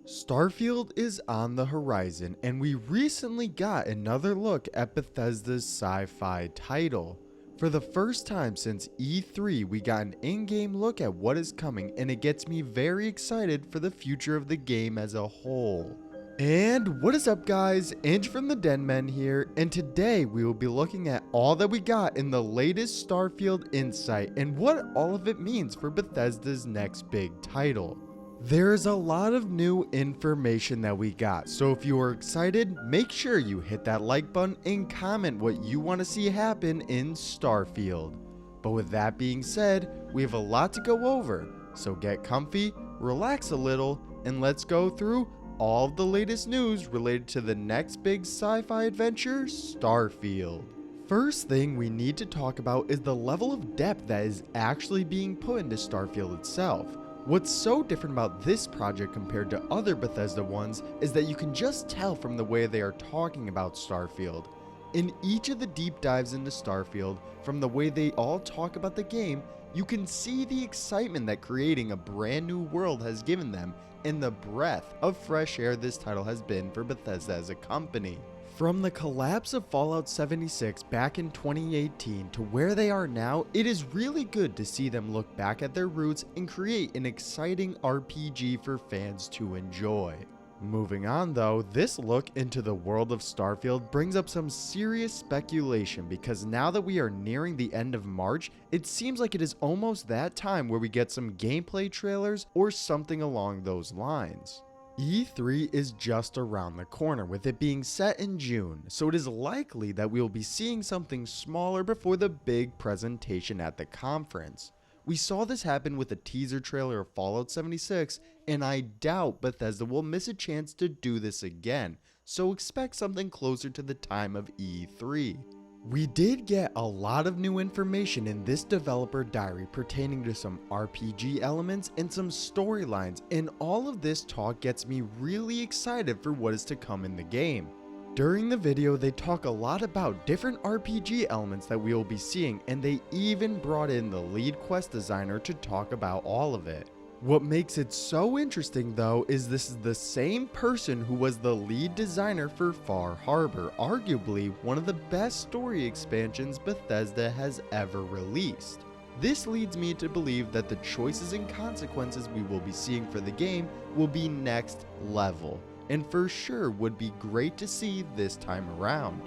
Starfield is on the horizon, and we recently got another look at Bethesda's sci-fi title. For the first time since E3, we got an in-game look at what is coming, and it gets me very excited for the future of the game as a whole. And what is up guys, Inge from the Den Men here, and today we will be looking at all that we got in the latest Starfield insight and what all of it means for Bethesda's next big title. There's a lot of new information that we got, so if you are excited, make sure you hit that like button and comment what you want to see happen in Starfield. But with that being said, we have a lot to go over, so get comfy, relax a little, and let's go through all of the latest news related to the next big sci-fi adventure, Starfield. First thing we need to talk about is the level of depth that is actually being put into Starfield itself. What's so different about this project compared to other Bethesda ones is that you can just tell from the way they are talking about Starfield. In each of the deep dives into Starfield, from the way they all talk about the game, you can see the excitement that creating a brand new world has given them and the breath of fresh air this title has been for Bethesda as a company. From the collapse of Fallout 76 back in 2018 to where they are now, it is really good to see them look back at their roots and create an exciting RPG for fans to enjoy. Moving on though, this look into the world of Starfield brings up some serious speculation because now that we are nearing the end of March, it seems like it is almost that time where we get some gameplay trailers or something along those lines. E3 is just around the corner, with it being set in June, so it is likely that we will be seeing something smaller before the big presentation at the conference. We saw this happen with a teaser trailer of Fallout 76, and I doubt Bethesda will miss a chance to do this again, so expect something closer to the time of E3. We did get a lot of new information in this developer diary pertaining to some RPG elements and some storylines, and all of this talk gets me really excited for what is to come in the game. During the video, they talk a lot about different RPG elements that we will be seeing, and they even brought in the lead quest designer to talk about all of it. What makes it so interesting though is this is the same person who was the lead designer for Far Harbor, arguably one of the best story expansions Bethesda has ever released. This leads me to believe that the choices and consequences we will be seeing for the game will be next level, and for sure would be great to see this time around.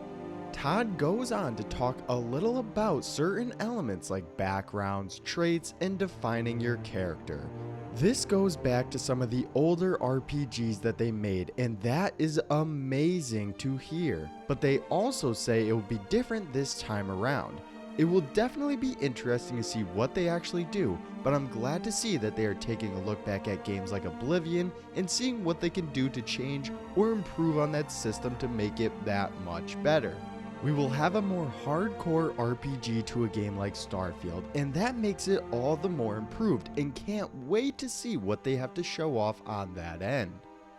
Todd goes on to talk a little about certain elements like backgrounds, traits, and defining your character. This goes back to some of the older RPGs that they made, and that is amazing to hear. But they also say it will be different this time around. It will definitely be interesting to see what they actually do, but I'm glad to see that they are taking a look back at games like Oblivion and seeing what they can do to change or improve on that system to make it that much better. We will have a more hardcore RPG to a game like Starfield, and that makes it all the more improved, and can't wait to see what they have to show off on that end.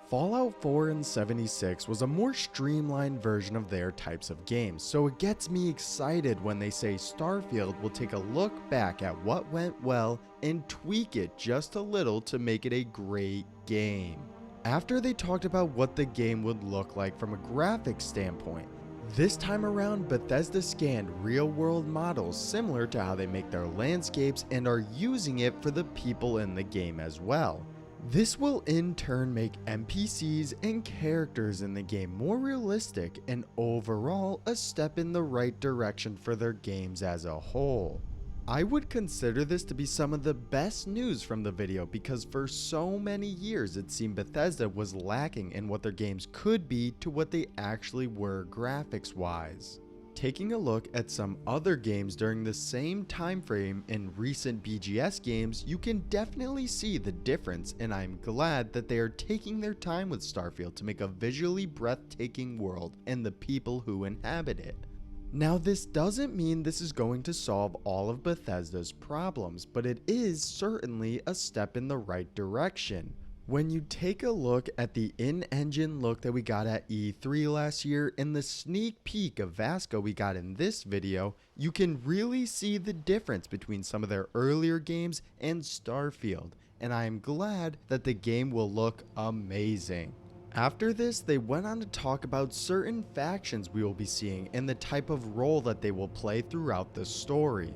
Fallout 4 and 76 was a more streamlined version of their types of games, so it gets me excited when they say Starfield will take a look back at what went well and tweak it just a little to make it a great game. After they talked about what the game would look like from a graphics standpoint, this time around, Bethesda scanned real-world models similar to how they make their landscapes and are using it for the people in the game as well. This will in turn make NPCs and characters in the game more realistic and overall a step in the right direction for their games as a whole. I would consider this to be some of the best news from the video because for so many years it seemed Bethesda was lacking in what their games could be to what they actually were graphics wise. Taking a look at some other games during the same time frame in recent BGS games, you can definitely see the difference, and I'm glad that they are taking their time with Starfield to make a visually breathtaking world and the people who inhabit it. Now, this doesn't mean this is going to solve all of Bethesda's problems, but it is certainly a step in the right direction. When you take a look at the in-engine look that we got at E3 last year and the sneak peek of Vasco we got in this video, you can really see the difference between some of their earlier games and Starfield. and I am glad that the game will look amazing. After this, they went on to talk about certain factions we will be seeing and the type of role that they will play throughout the story.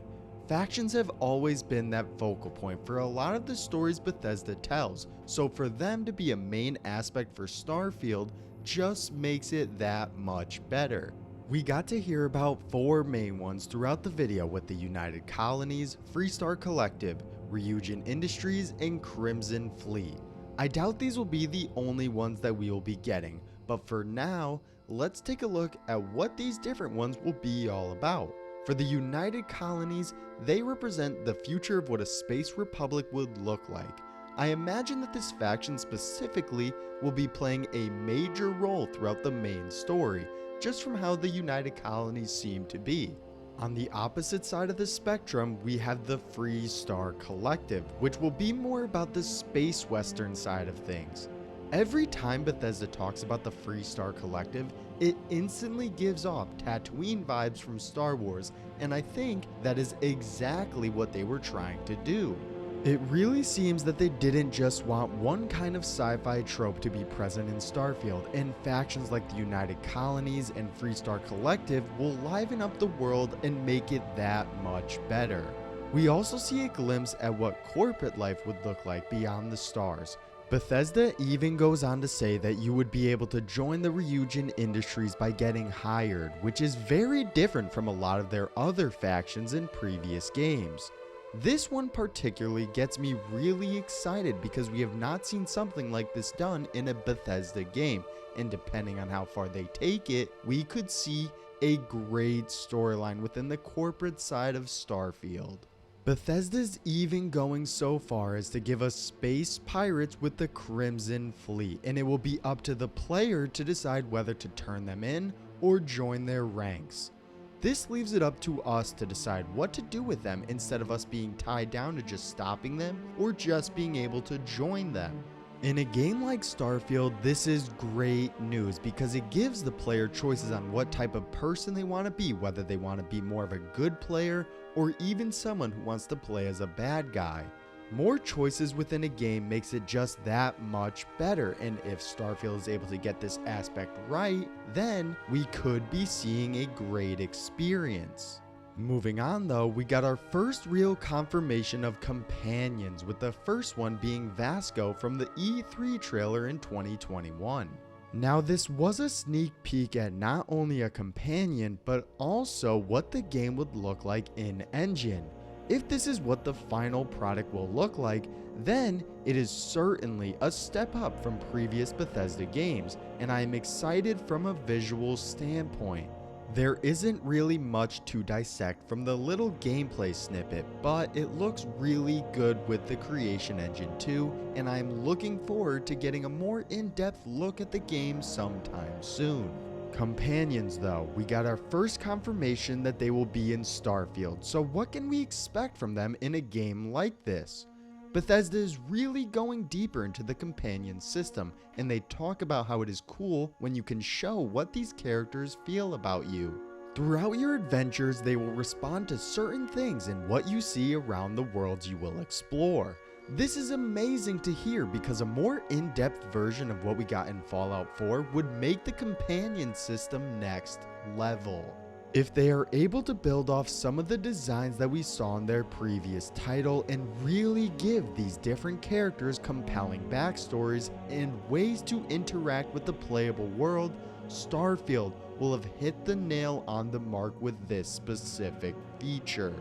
Factions have always been that focal point for a lot of the stories Bethesda tells, so for them to be a main aspect for Starfield just makes it that much better. We got to hear about 4 main ones throughout the video with the United Colonies, Freestar Collective, Ryujin Industries, and Crimson Fleet. I doubt these will be the only ones that we will be getting, but for now, let's take a look at what these different ones will be all about. For the United Colonies, they represent the future of what a space republic would look like. I imagine that this faction specifically will be playing a major role throughout the main story, just from how the United Colonies seem to be. On the opposite side of the spectrum, we have the Freestar Collective, which will be more about the space western side of things. Every time Bethesda talks about the Freestar Collective, it instantly gives off Tatooine vibes from Star Wars, and I think that is exactly what they were trying to do. It really seems that they didn't just want one kind of sci-fi trope to be present in Starfield, and factions like the United Colonies and Freestar Collective will liven up the world and make it that much better. We also see a glimpse at what corporate life would look like beyond the stars. Bethesda even goes on to say that you would be able to join the Ryujin Industries by getting hired, which is very different from a lot of their other factions in previous games. This one particularly gets me really excited because we have not seen something like this done in a Bethesda game, and depending on how far they take it, we could see a great storyline within the corporate side of Starfield. Bethesda's even going so far as to give us space pirates with the Crimson Fleet, and it will be up to the player to decide whether to turn them in or join their ranks. This leaves it up to us to decide what to do with them instead of us being tied down to just stopping them or just being able to join them. In a game like Starfield, this is great news because it gives the player choices on what type of person they want to be, whether they want to be more of a good player or even someone who wants to play as a bad guy. More choices within a game makes it just that much better, and if Starfield is able to get this aspect right, then we could be seeing a great experience. Moving on though, we got our first real confirmation of companions, with the first one being Vasco from the E3 trailer in 2021. Now this was a sneak peek at not only a companion, but also what the game would look like in engine. If this is what the final product will look like, then it is certainly a step up from previous Bethesda games, and I am excited from a visual standpoint. There isn't really much to dissect from the little gameplay snippet, but it looks really good with the Creation Engine 2, and I'm looking forward to getting a more in-depth look at the game sometime soon. Companions though, we got our first confirmation that they will be in Starfield, so what can we expect from them in a game like this? Bethesda is really going deeper into the companion system, and they talk about how it is cool when you can show what these characters feel about you. Throughout your adventures, they will respond to certain things in what you see around the worlds you will explore. This is amazing to hear because a more in-depth version of what we got in Fallout 4 would make the companion system next level. If they are able to build off some of the designs that we saw in their previous title and really give these different characters compelling backstories and ways to interact with the playable world, Starfield will have hit the nail on the mark with this specific feature.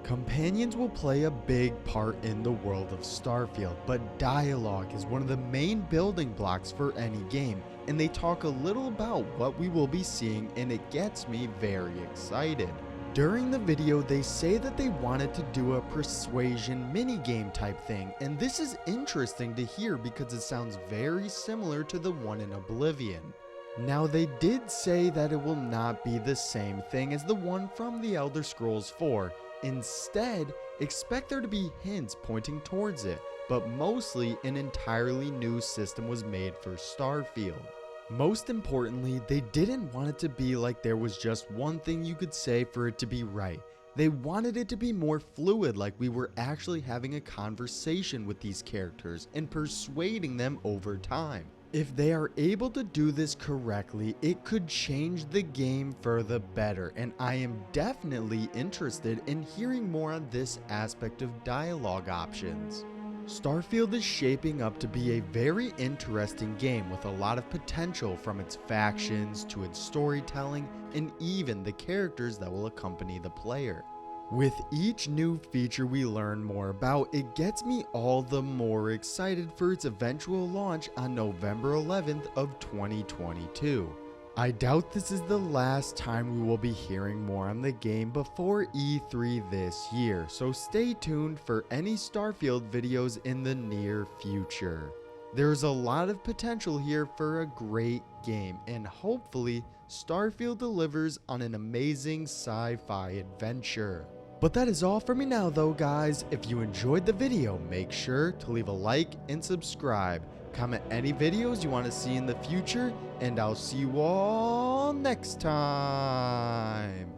Companions will play a big part in the world of Starfield, but dialogue is one of the main building blocks for any game, and they talk a little about what we will be seeing, and it gets me very excited. During the video, they say that they wanted to do a persuasion minigame type thing, and this is interesting to hear because it sounds very similar to the one in Oblivion. Now they did say that it will not be the same thing as the one from The Elder Scrolls 4. Instead, expect there to be hints pointing towards it, but mostly an entirely new system was made for Starfield. Most importantly, they didn't want it to be like there was just one thing you could say for it to be right. They wanted it to be more fluid, like we were actually having a conversation with these characters and persuading them over time. If they are able to do this correctly, it could change the game for the better, and I am definitely interested in hearing more on this aspect of dialogue options. Starfield is shaping up to be a very interesting game with a lot of potential, from its factions to its storytelling and even the characters that will accompany the player. With each new feature we learn more about, it gets me all the more excited for its eventual launch on November 11th of 2022. I doubt this is the last time we will be hearing more on the game before E3 this year, so stay tuned for any Starfield videos in the near future. There's a lot of potential here for a great game, and hopefully Starfield delivers on an amazing sci-fi adventure. But that is all for me now though, guys. If you enjoyed the video, make sure to leave a like and subscribe. Comment any videos you want to see in the future, and I'll see you all next time.